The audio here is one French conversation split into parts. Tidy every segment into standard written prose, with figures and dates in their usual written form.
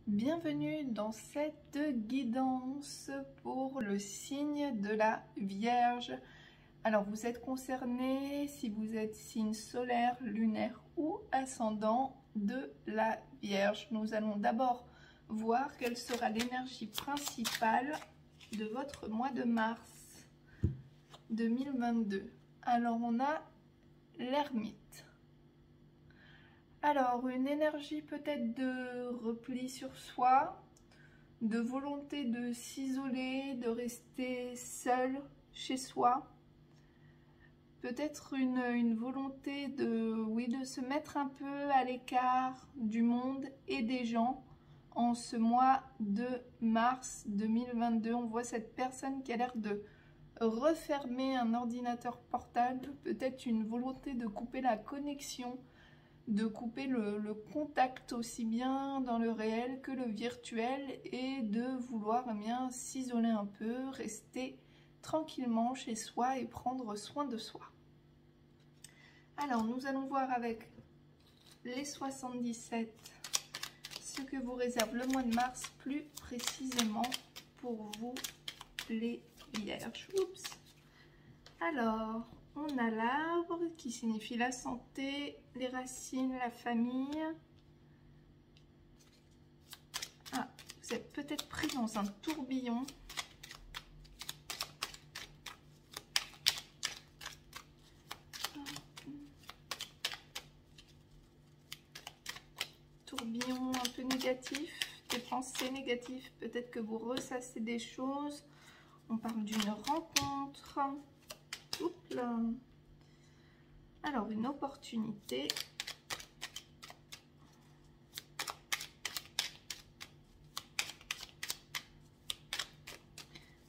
Bienvenue dans cette guidance pour le signe de la Vierge. Alors vous êtes concerné si vous êtes signe solaire, lunaire ou ascendant de la Vierge. Nous allons d'abord voir quelle sera l'énergie principale de votre mois de mars 2022. Alors on a l'ermite. Alors, une énergie peut-être de repli sur soi, de volonté de s'isoler, de rester seul chez soi. Peut-être une volonté de se mettre un peu à l'écart du monde et des gens en ce mois de mars 2022. On voit cette personne qui a l'air de refermer un ordinateur portable, peut-être une volonté de couper la connexion, de couper le contact aussi bien dans le réel que le virtuel et de vouloir s'isoler un peu, rester tranquillement chez soi et prendre soin de soi. Alors nous allons voir avec les 77 ce que vous réserve le mois de mars plus précisément pour vous les Vierges. Oups. Alors on a l'arbre qui signifie la santé, les racines, la famille. Ah, vous êtes peut-être pris dans un tourbillon. Tourbillon un peu négatif, des pensées négatives, peut-être que vous ressassez des choses. On parle d'une rencontre. Oups là. Alors, une opportunité.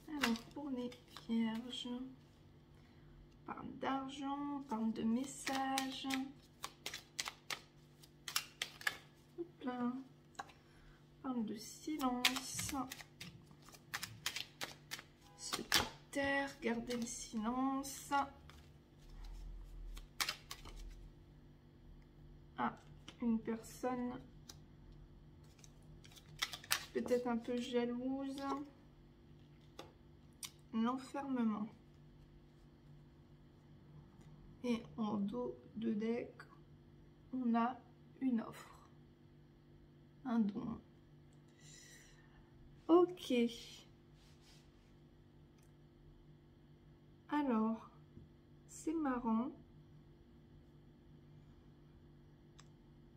Alors, pour les Vierges, on parle d'argent, on parle de messages. Oups là. On parle de silence. Se taire, garder le silence. Ah, une personne peut-être un peu jalouse. L'enfermement. Et en dos de deck, on a une offre. Un don. Ok. Alors, c'est marrant.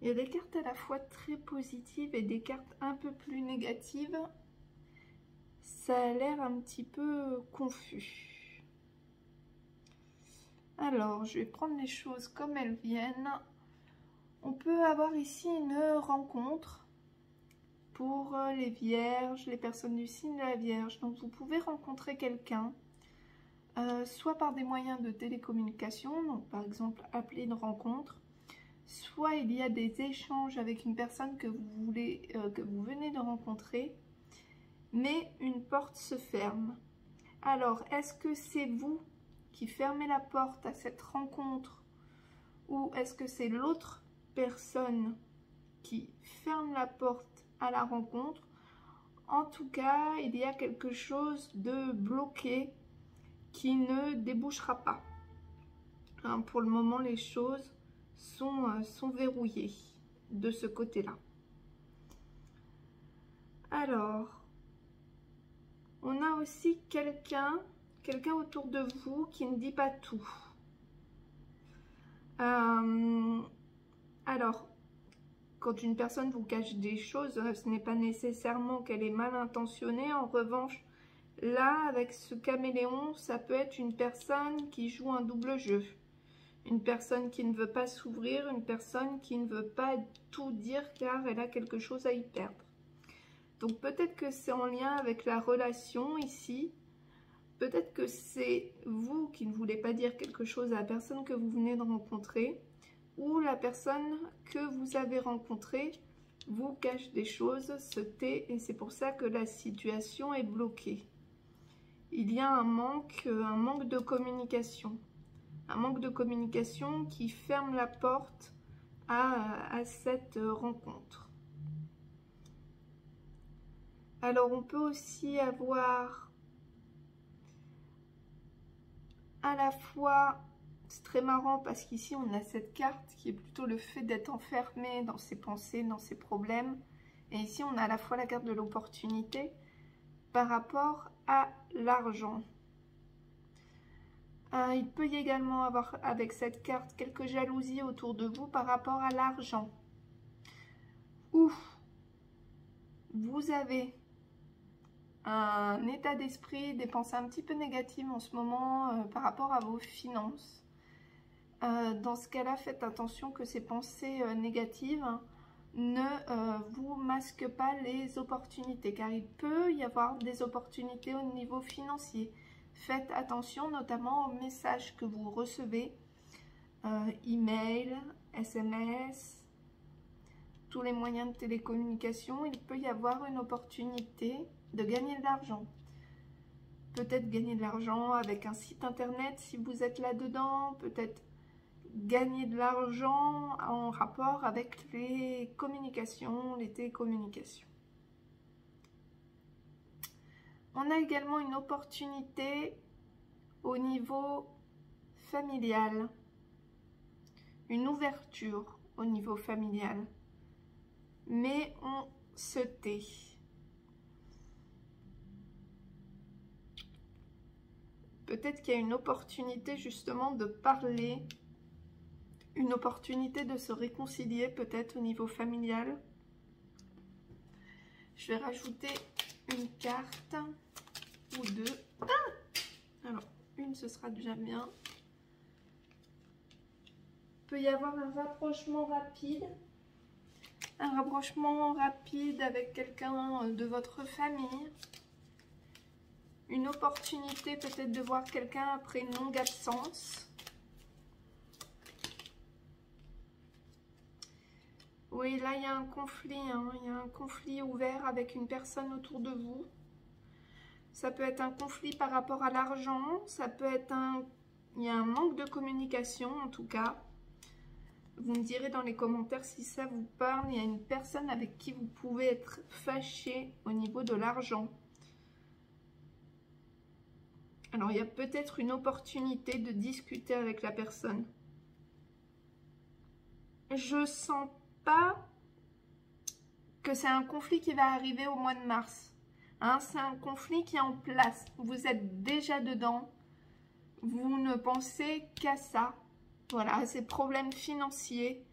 Il y a des cartes à la fois très positives et des cartes un peu plus négatives. Ça a l'air un petit peu confus. Alors, je vais prendre les choses comme elles viennent. On peut avoir ici une rencontre pour les Vierges, les personnes du signe de la Vierge. Donc, vous pouvez rencontrer quelqu'un, soit par des moyens de télécommunication, donc par exemple appeler une rencontre, soit il y a des échanges avec une personne que vous venez de rencontrer, mais une porte se ferme. Alors, est-ce que c'est vous qui fermez la porte à cette rencontre ou est-ce que c'est l'autre personne qui ferme la porte à la rencontre? En tout cas, il y a quelque chose de bloqué qui ne débouchera pas. Hein, pour le moment, les choses sont verrouillées de ce côté-là. Alors, on a aussi quelqu'un autour de vous qui ne dit pas tout. Alors, quand une personne vous cache des choses, ce n'est pas nécessairement qu'elle est mal intentionnée. En revanche, là, avec ce caméléon, ça peut être une personne qui joue un double jeu. Une personne qui ne veut pas s'ouvrir, une personne qui ne veut pas tout dire car elle a quelque chose à y perdre. Donc peut-être que c'est en lien avec la relation ici. Peut-être que c'est vous qui ne voulez pas dire quelque chose à la personne que vous venez de rencontrer. Ou la personne que vous avez rencontrée vous cache des choses, se tait et c'est pour ça que la situation est bloquée. Il y a un manque de communication. Un manque de communication qui ferme la porte à cette rencontre. Alors on peut aussi avoir à la fois, c'est très marrant parce qu'ici on a cette carte qui est plutôt le fait d'être enfermé dans ses pensées, dans ses problèmes. Et ici on a à la fois la carte de l'opportunité par rapport à l'argent. Il peut y également avoir avec cette carte quelques jalousies autour de vous par rapport à l'argent. Ou vous avez un état d'esprit, des pensées un petit peu négatives en ce moment par rapport à vos finances. Dans ce cas-là, faites attention que ces pensées négatives ne vous masquent pas les opportunités, car il peut y avoir des opportunités au niveau financier. Faites attention notamment aux messages que vous recevez, email, SMS, tous les moyens de télécommunication. Il peut y avoir une opportunité de gagner de l'argent. Peut-être gagner de l'argent avec un site internet si vous êtes là-dedans, peut-être gagner de l'argent en rapport avec les communications, les télécommunications. On a également une opportunité au niveau familial, une ouverture au niveau familial, mais on se tait. Peut-être qu'il y a une opportunité justement de parler, une opportunité de se réconcilier peut-être au niveau familial. Je vais rajouter une carte ou deux. Alors, une, ce sera déjà bien. Il peut y avoir un rapprochement rapide. Un rapprochement rapide avec quelqu'un de votre famille. Une opportunité peut-être de voir quelqu'un après une longue absence. Oui, là, il y a un conflit. Il y a un conflit ouvert avec une personne autour de vous. Ça peut être un conflit par rapport à l'argent. Ça peut être il y a un manque de communication, en tout cas. Vous me direz dans les commentaires si ça vous parle. Il y a une personne avec qui vous pouvez être fâché au niveau de l'argent. Alors, il y a peut-être une opportunité de discuter avec la personne. Je sens pas que c'est un conflit qui va arriver au mois de mars. C'est un conflit qui est en place. Vous êtes déjà dedans. Vous ne pensez qu'à ça. Voilà, à ces problèmes financiers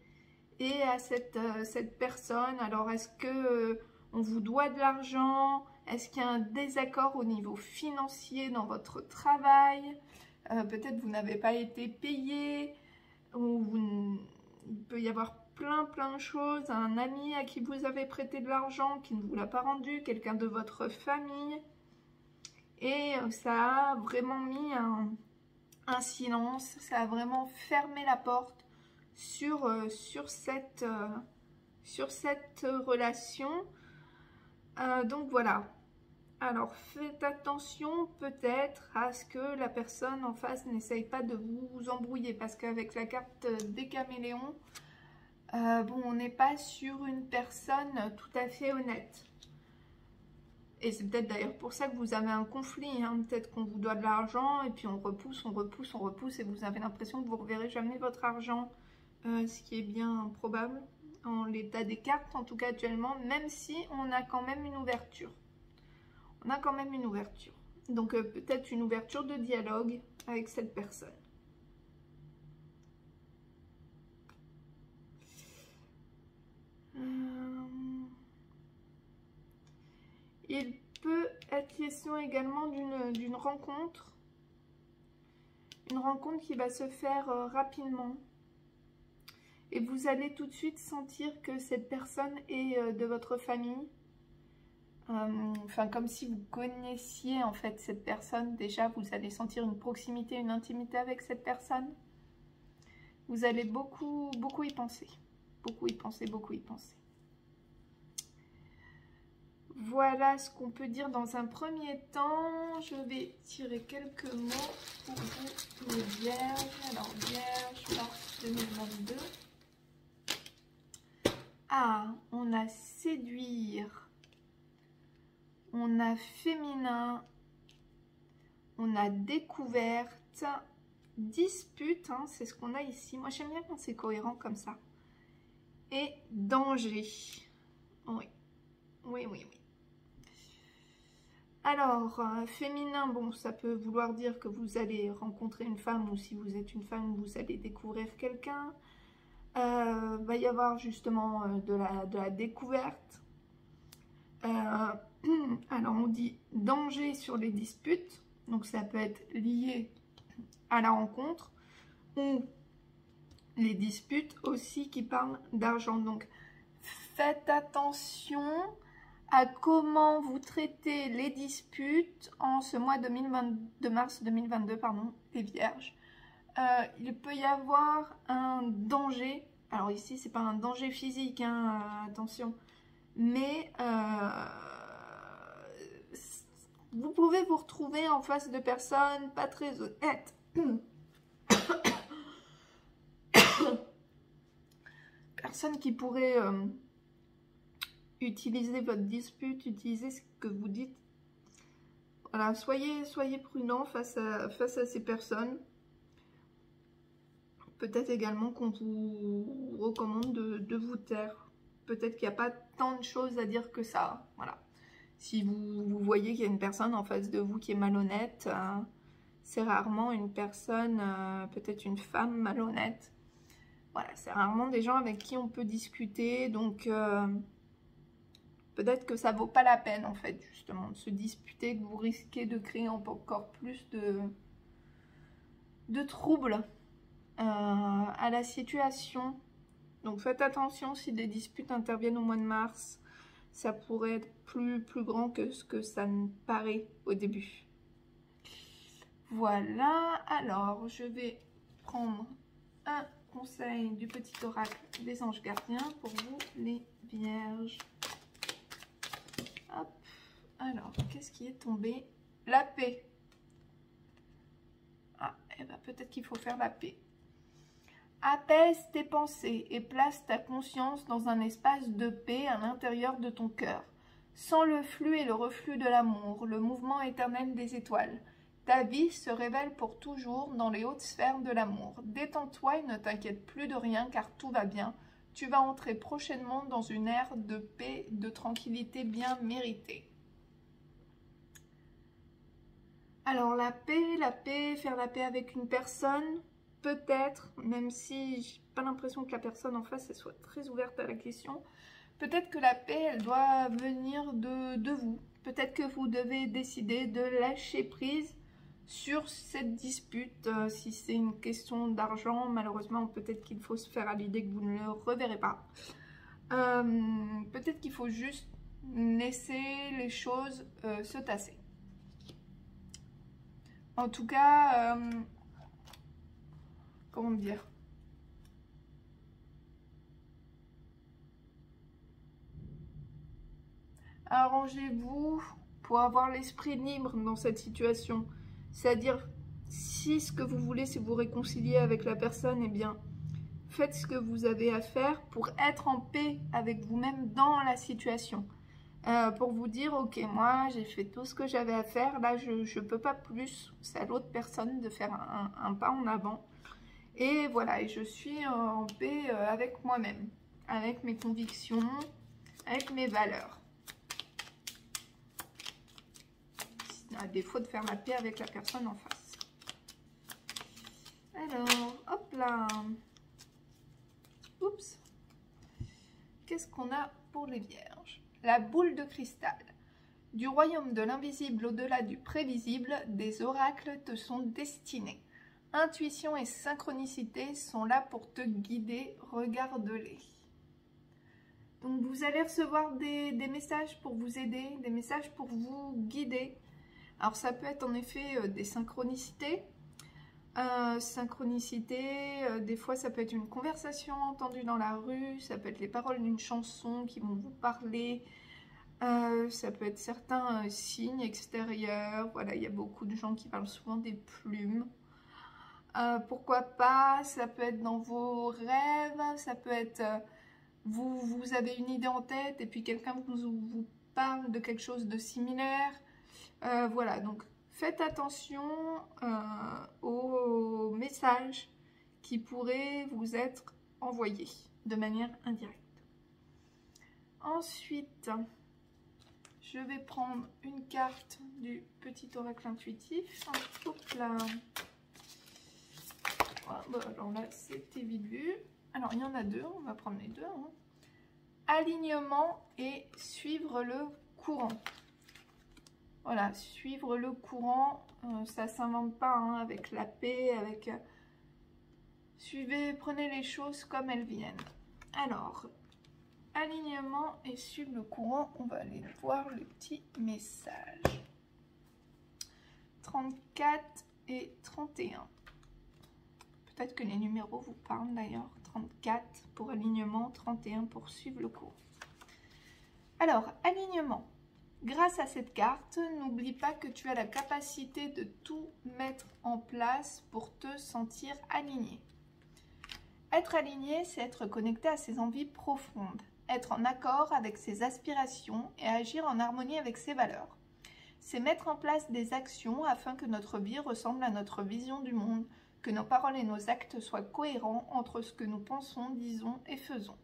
et à cette personne. Alors, est-ce que on vous doit de l'argent? Est-ce qu'il y a un désaccord au niveau financier dans votre travail? Peut-être vous n'avez pas été payé. Ou il peut y avoir plein de choses. Un ami à qui vous avez prêté de l'argent qui ne vous l'a pas rendu. Quelqu'un de votre famille. Et ça a vraiment mis un silence. Ça a vraiment fermé la porte sur cette relation. Donc voilà. Alors faites attention peut-être à ce que la personne en face n'essaye pas de vous embrouiller, parce qu'avec la carte des caméléons, bon, on n'est pas sur une personne tout à fait honnête. Et c'est peut-être d'ailleurs pour ça que vous avez un conflit, peut-être qu'on vous doit de l'argent et puis on repousse et vous avez l'impression que vous ne reverrez jamais votre argent, ce qui est bien probable en l'état des cartes, en tout cas actuellement, même si on a quand même une ouverture. On a quand même une ouverture. Donc peut-être une ouverture de dialogue avec cette personne. Il peut être question également d'une rencontre. Une rencontre qui va se faire rapidement. Et vous allez tout de suite sentir que cette personne est de votre famille. Enfin, comme si vous connaissiez en fait cette personne. Déjà, vous allez sentir une proximité, une intimité avec cette personne. Vous allez beaucoup y penser. Beaucoup y penser. Voilà ce qu'on peut dire dans un premier temps. Je vais tirer quelques mots pour vous, les vierges. Alors, vierge, mars 2022. Ah, on a séduire. on a féminin, on a découverte, dispute, hein, c'est ce qu'on a ici. Moi, j'aime bien quand c'est cohérent comme ça. Et danger. Oui, oui, oui, oui. Alors, féminin, bon, ça peut vouloir dire que vous allez rencontrer une femme, ou si vous êtes une femme, vous allez découvrir quelqu'un. Va y avoir justement de la découverte. Alors, on dit danger sur les disputes. Donc, ça peut être lié à la rencontre. Ou les disputes aussi qui parlent d'argent. Donc, faites attention à comment vous traitez les disputes en ce mois de mars 2022, pardon, les vierges. Il peut y avoir un danger, alors ici c'est pas un danger physique, hein, attention, mais vous pouvez vous retrouver en face de personnes pas très honnêtes. Personnes qui pourraient utiliser votre dispute, utiliser ce que vous dites. Voilà, soyez prudent face à ces personnes. Peut-être également qu'on vous recommande de vous taire. Peut-être qu'il n'y a pas tant de choses à dire que ça. Voilà. Si vous voyez qu'il y a une personne en face de vous qui est malhonnête, c'est rarement une personne, peut-être une femme malhonnête. Voilà, c'est rarement des gens avec qui on peut discuter. Donc, peut-être que ça vaut pas la peine, en fait, justement, de se disputer, que vous risquez de créer encore plus de troubles à la situation. Donc faites attention si des disputes interviennent au mois de mars, ça pourrait être plus grand que ce que ça ne paraît au début. Voilà, alors je vais prendre un conseil du petit oracle des anges gardiens pour vous les vierges. Hop, alors qu'est-ce qui est tombé? La paix. Ah, et ben peut-être qu'il faut faire la paix. Apaise tes pensées et place ta conscience dans un espace de paix à l'intérieur de ton cœur. Sens le flux et le reflux de l'amour, le mouvement éternel des étoiles. Ta vie se révèle pour toujours dans les hautes sphères de l'amour. Détends-toi et ne t'inquiète plus de rien car tout va bien. Tu vas entrer prochainement dans une ère de paix, de tranquillité bien méritée. Alors la paix, faire la paix avec une personne... Peut-être, même si j'ai pas l'impression que la personne en face elle soit très ouverte à la question, peut-être que la paix elle doit venir de vous. Peut-être que vous devez décider de lâcher prise sur cette dispute. Si c'est une question d'argent, malheureusement peut-être qu'il faut se faire à l'idée que vous ne le reverrez pas. Peut-être qu'il faut juste laisser les choses se tasser. En tout cas... comment dire? Arrangez-vous pour avoir l'esprit libre dans cette situation. C'est-à-dire, si ce que vous voulez, c'est vous réconcilier avec la personne, eh bien, faites ce que vous avez à faire pour être en paix avec vous-même dans la situation. Pour vous dire, ok, moi, j'ai fait tout ce que j'avais à faire. Là, je ne peux pas plus. C'est à l'autre personne de faire un pas en avant. Et voilà, et je suis en paix avec moi-même, avec mes convictions, avec mes valeurs. À défaut de faire la paix avec la personne en face. Alors, hop là. Oups. Qu'est-ce qu'on a pour les vierges? La boule de cristal. Du royaume de l'invisible au-delà du prévisible, des oracles te sont destinés. Intuition et synchronicité sont là pour te guider, regarde-les. Donc vous allez recevoir des messages pour vous aider, des messages pour vous guider. Alors ça peut être en effet des synchronicités. Des fois ça peut être une conversation entendue dans la rue, ça peut être les paroles d'une chanson qui vont vous parler. Ça peut être certains signes extérieurs. Voilà, il y a beaucoup de gens qui parlent souvent des plumes. Pourquoi pas, ça peut être dans vos rêves, ça peut être vous avez une idée en tête et puis quelqu'un vous parle de quelque chose de similaire. Voilà, donc faites attention aux messages qui pourraient vous être envoyés de manière indirecte. Ensuite, je vais prendre une carte du petit oracle intuitif. Hop là. Voilà, bon, alors là, c'était vite vu. Alors, il y en a deux, on va prendre les deux. Hein. Alignement et suivre le courant. Voilà, suivre le courant, ça ne s'invente pas hein, avec la paix, avec... Suivez, prenez les choses comme elles viennent. Alors, alignement et suivre le courant, on va aller voir le petit message. 34 et 31. Peut-être que les numéros vous parlent d'ailleurs. 34 pour alignement, 31 pour suivre le courant. Alors, alignement. Grâce à cette carte, n'oublie pas que tu as la capacité de tout mettre en place pour te sentir aligné. Être aligné, c'est être connecté à ses envies profondes, être en accord avec ses aspirations et agir en harmonie avec ses valeurs. C'est mettre en place des actions afin que notre vie ressemble à notre vision du monde, que nos paroles et nos actes soient cohérents entre ce que nous pensons, disons et faisons.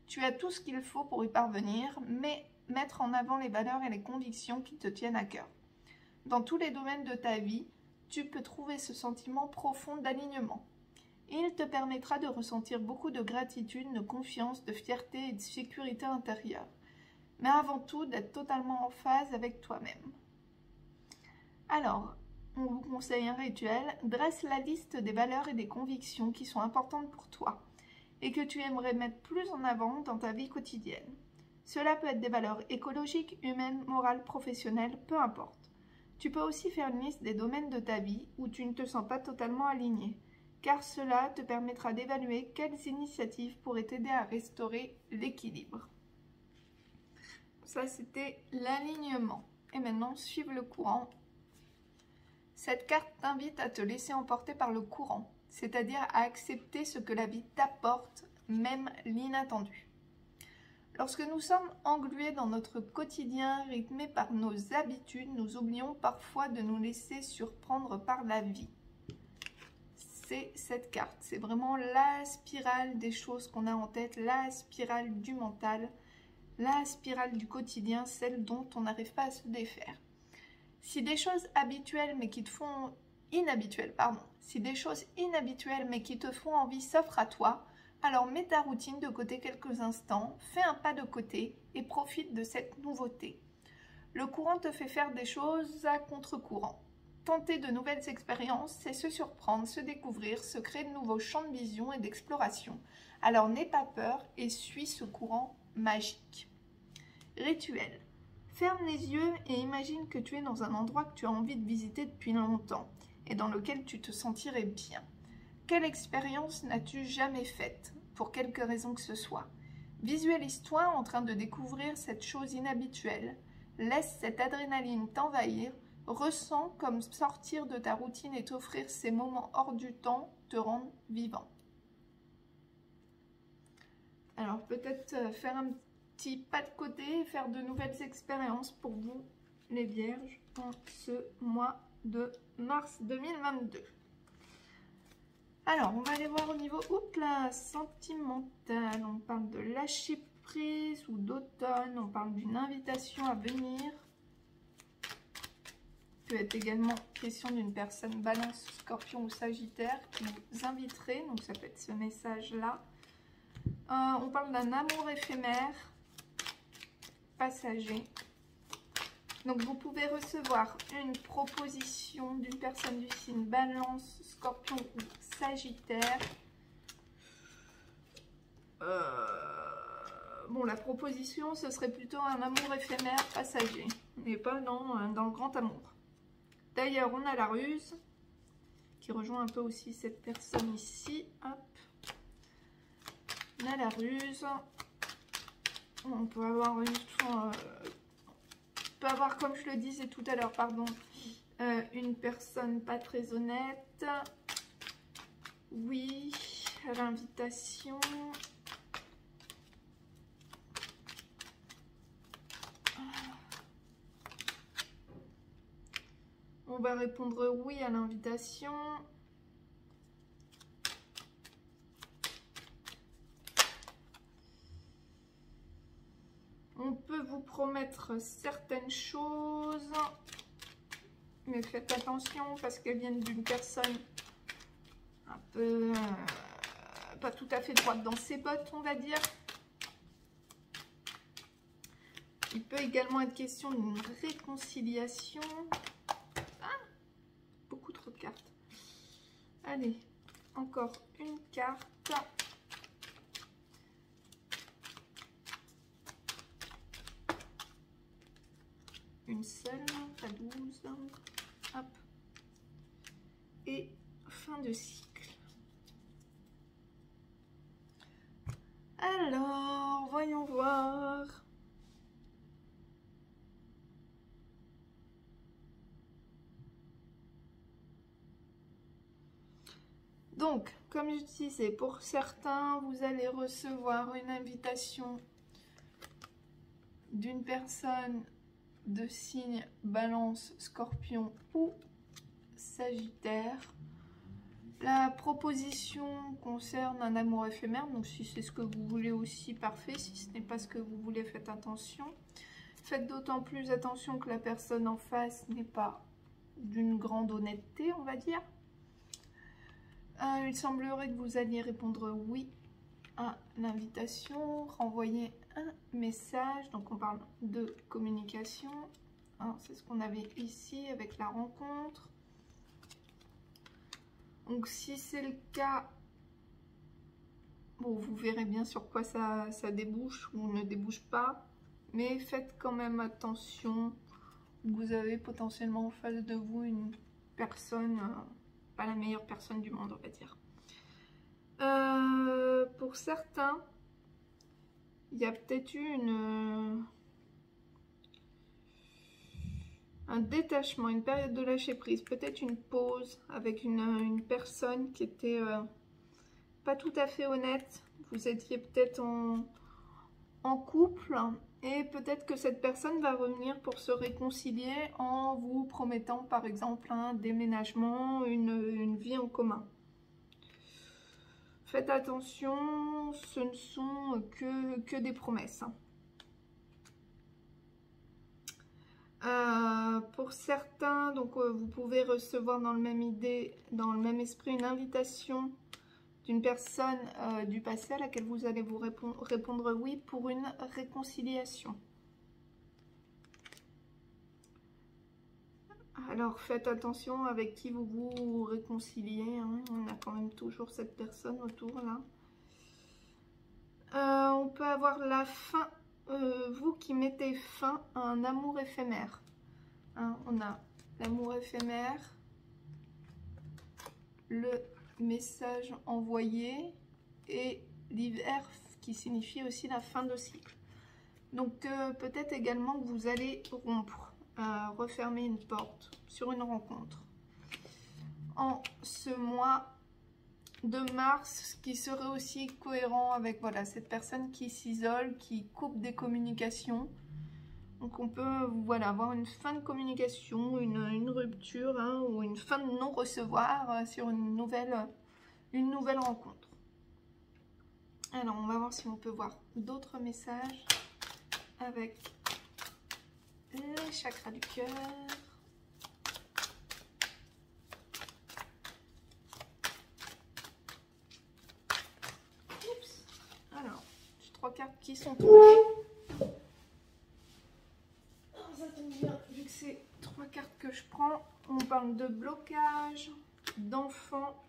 Tu as tout ce qu'il faut pour y parvenir, mais mettre en avant les valeurs et les convictions qui te tiennent à cœur. Dans tous les domaines de ta vie, tu peux trouver ce sentiment profond d'alignement. Il te permettra de ressentir beaucoup de gratitude, de confiance, de fierté et de sécurité intérieure. Mais avant tout, d'être totalement en phase avec toi-même. Alors, on vous conseille un rituel. Dresse la liste des valeurs et des convictions qui sont importantes pour toi et que tu aimerais mettre plus en avant dans ta vie quotidienne. Cela peut être des valeurs écologiques, humaines, morales, professionnelles, peu importe. Tu peux aussi faire une liste des domaines de ta vie où tu ne te sens pas totalement aligné, car cela te permettra d'évaluer quelles initiatives pourraient t'aider à restaurer l'équilibre. Ça, c'était l'alignement. Et maintenant, suivre le courant. Cette carte t'invite à te laisser emporter par le courant, c'est-à-dire à accepter ce que la vie t'apporte, même l'inattendu. Lorsque nous sommes englués dans notre quotidien rythmé par nos habitudes, nous oublions parfois de nous laisser surprendre par la vie. C'est cette carte, c'est vraiment la spirale des choses qu'on a en tête, la spirale du mental, la spirale du quotidien, celle dont on n'arrive pas à se défaire. Si des choses habituelles mais qui te font si des choses inhabituelles mais qui te font envie s'offrent à toi, alors mets ta routine de côté quelques instants, fais un pas de côté et profite de cette nouveauté. Le courant te fait faire des choses à contre-courant. Tenter de nouvelles expériences, c'est se surprendre, se découvrir, se créer de nouveaux champs de vision et d'exploration. Alors n'aie pas peur et suis ce courant magique. Rituel. Ferme les yeux et imagine que tu es dans un endroit que tu as envie de visiter depuis longtemps et dans lequel tu te sentirais bien. Quelle expérience n'as-tu jamais faite, pour quelque raison que ce soit? Visualise-toi en train de découvrir cette chose inhabituelle. Laisse cette adrénaline t'envahir. Ressens comme sortir de ta routine et t'offrir ces moments hors du temps te rendent vivant. Alors peut-être faire un petit pas de côté et faire de nouvelles expériences pour vous, les Vierges, en ce mois de mars 2022. Alors, on va aller voir au niveau sentimental. On parle de lâcher prise ou d'automne. On parle d'une invitation à venir. Il peut être également question d'une personne Balance, Scorpion ou Sagittaire qui vous inviterait. Donc, ça peut être ce message-là. On parle d'un amour éphémère, passager. Donc, vous pouvez recevoir une proposition d'une personne du signe Balance, Scorpion ou Sagittaire. Bon, la proposition, ce serait plutôt un amour éphémère, passager, mais pas dans le grand amour. D'ailleurs, on a la ruse, qui rejoint un peu aussi cette personne ici. Hop. On a la ruse. On peut avoir comme je le disais tout à l'heure, pardon, une personne pas très honnête. Oui, à l'invitation. On va répondre oui à l'invitation. On peut vous promettre certaines choses, mais faites attention parce qu'elles viennent d'une personne un peu pas tout à fait droite dans ses bottes, on va dire. Il peut également être question d'une réconciliation. Ah, beaucoup trop de cartes. Allez, encore une carte. Une seule, pas 12. Hop. Et fin de cycle. Alors, voyons voir. Donc, comme je disais, pour certains, vous allez recevoir une invitation d'une personne de signe Balance, Scorpion ou Sagittaire. La proposition concerne un amour éphémère, donc si c'est ce que vous voulez aussi, parfait. Si ce n'est pas ce que vous voulez, faites attention. Faites d'autant plus attention que la personne en face n'est pas d'une grande honnêteté, on va dire. Il semblerait que vous alliez répondre oui à l'invitation, renvoyer un message. Donc on parle de communication. C'est ce qu'on avait ici avec la rencontre. Donc si c'est le cas, bon, vous verrez bien sur quoi ça débouche ou ne débouche pas. Mais faites quand même attention. Vous avez potentiellement en face de vous une personne, pas la meilleure personne du monde, on va dire. Pour certains, il y a peut-être eu un détachement, une période de lâcher prise, peut-être une pause avec une personne qui était pas tout à fait honnête. Vous étiez peut-être en couple et peut-être que cette personne va revenir pour se réconcilier en vous promettant par exemple un déménagement, une vie en commun. Faites attention, ce ne sont que des promesses. Pour certains, donc vous pouvez recevoir dans le même idée, dans le même esprit, une invitation d'une personne du passé à laquelle vous allez vous répondre oui pour une réconciliation. Alors faites attention avec qui vous vous réconciliez, hein. On a quand même toujours cette personne autour là. On peut avoir la fin, vous qui mettez fin à un amour éphémère. Hein, on a l'amour éphémère, le message envoyé et l'hiver qui signifie aussi la fin de cycle. Donc peut-être également que vous allez rompre, refermer une porte sur une rencontre en ce mois de mars, ce qui serait aussi cohérent avec voilà, cette personne qui s'isole, qui coupe des communications. Donc on peut voilà, avoir une fin de communication, une rupture, hein, ou une fin de non-recevoir sur une nouvelle rencontre. Alors on va voir si on peut voir d'autres messages avec les chakras du cœur. Oups. Alors, j'ai 3 cartes qui sont tombées. Ça tombe bien, vu que c'est 3 cartes que je prends. On parle de blocage, d'enfants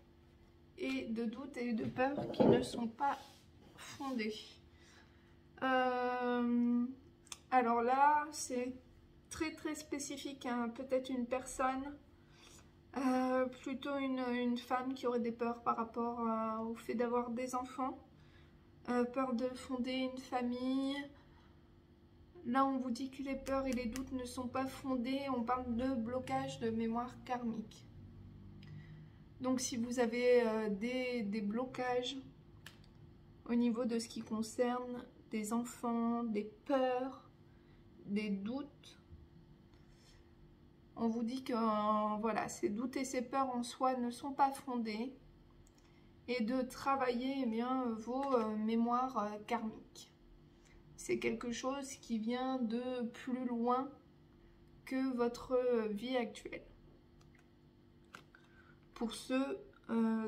et de doutes et de peurs qui ne sont pas fondés. Alors là, c'est très spécifique, hein. Peut-être une personne, plutôt une femme qui aurait des peurs par rapport au fait d'avoir des enfants, peur de fonder une famille. Là, on vous dit que les peurs et les doutes ne sont pas fondés. On parle de blocage de mémoire karmique. Donc, si vous avez des blocages au niveau de ce qui concerne des enfants, des peurs, des doutes, On vous dit que voilà, ces doutes et ces peurs en soi ne sont pas fondés et de travailler vos mémoires karmiques. C'est quelque chose qui vient de plus loin que votre vie actuelle. Pour ceux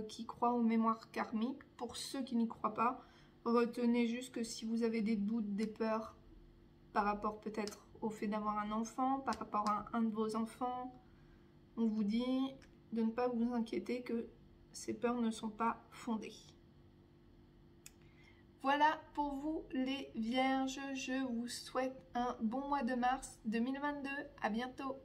qui croient aux mémoires karmiques, pour ceux qui n'y croient pas, retenez juste que si vous avez des doutes, des peurs par rapport peut-être au fait d'avoir un enfant, par rapport à un de vos enfants, on vous dit de ne pas vous inquiéter, que ces peurs ne sont pas fondées. Voilà pour vous les vierges, je vous souhaite un bon mois de mars 2022, à bientôt.